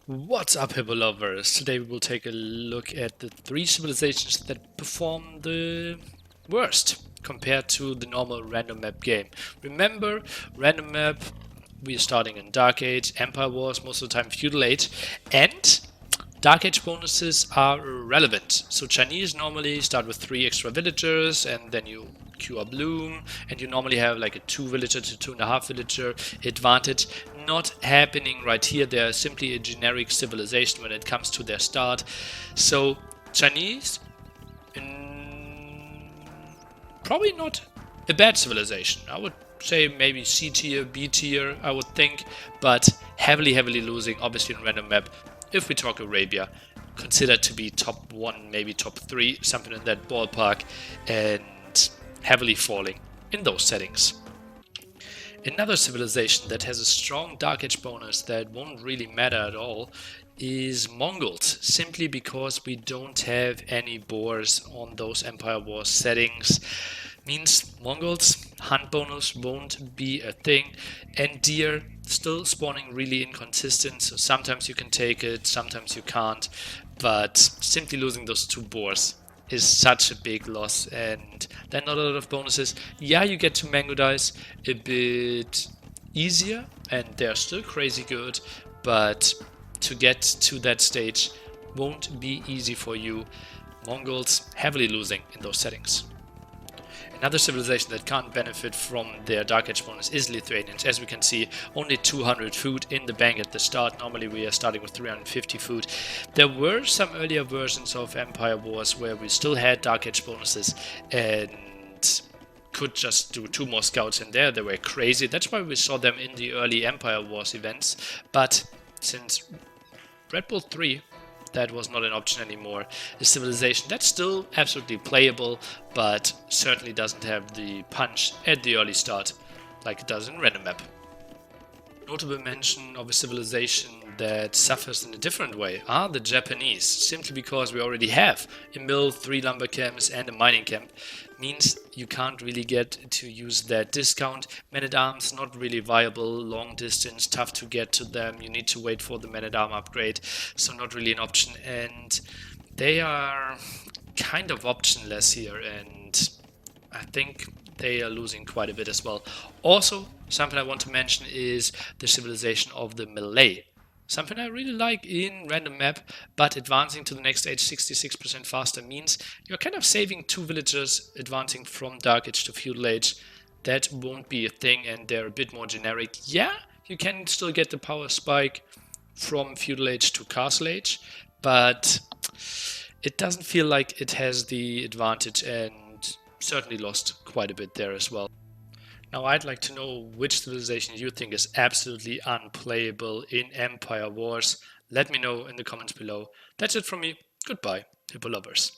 What's up, Hippo lovers? Today we will take a look at the three civilizations that perform the worst compared to the normal random map game. Remember, random map, we are starting in Dark Age, Empire Wars, most of the time Feudal Age, and Dark Age bonuses are relevant. So Chinese normally start with 3 extra villagers and then you queue up Bloom and you normally have like a 2 villager to 2.5 villager advantage. Not happening right here. They are simply a generic civilization when it comes to their start. So Chinese, probably not a bad civilization. I would say maybe C tier, B tier, I would think, but heavily losing, obviously in random map. If we talk Arabia, considered to be top 1, maybe top 3, something in that ballpark, and heavily falling in those settings. Another civilization that has a strong Dark Age bonus that won't really matter at all is Mongols, simply because we don't have any boars on those Empire Wars settings. Means Mongols hunt bonus won't be a thing, and deer still spawning really inconsistent, so sometimes you can take it, sometimes you can't, but simply losing those 2 boars is such a big loss, and then not a lot of bonuses. Yeah, you get to mango dice a bit easier, and they're still crazy good, but to get to that stage won't be easy for you. Mongols heavily losing in those settings. Another civilization that can't benefit from their Dark Age bonus is Lithuanians. As we can see, only 200 food in the bank at the start. Normally we are starting with 350 food. There were some earlier versions of Empire Wars where we still had Dark Age bonuses and could just do 2 more scouts in there. They were crazy. That's why we saw them in the early Empire Wars events. But since Red Bull 3, that was not an option anymore. A civilization that's still absolutely playable, but certainly doesn't have the punch at the early start like it does in random map. Notable mention of a civilization that suffers in a different way are the Japanese, simply because we already have a mill, 3 lumber camps and a mining camp. Means you can't really get to use that discount. Men-at-arms not really viable, long distance, tough to get to them, you need to wait for the men-at-arm upgrade, so not really an option, and they are kind of optionless here, and I think they are losing quite a bit as well. Also, something I want to mention is the civilization of the Malay. Something I really like in random map, but advancing to the next age 66% faster means you're kind of saving 2 villagers advancing from Dark Age to Feudal Age. That won't be a thing, and they're a bit more generic. Yeah, you can still get the power spike from Feudal Age to Castle Age, but it doesn't feel like it has the advantage, and certainly lost quite a bit there as well. Now I'd like to know which civilization you think is absolutely unplayable in Empire Wars. Let me know in the comments below. That's it from me. Goodbye, Hippo lovers.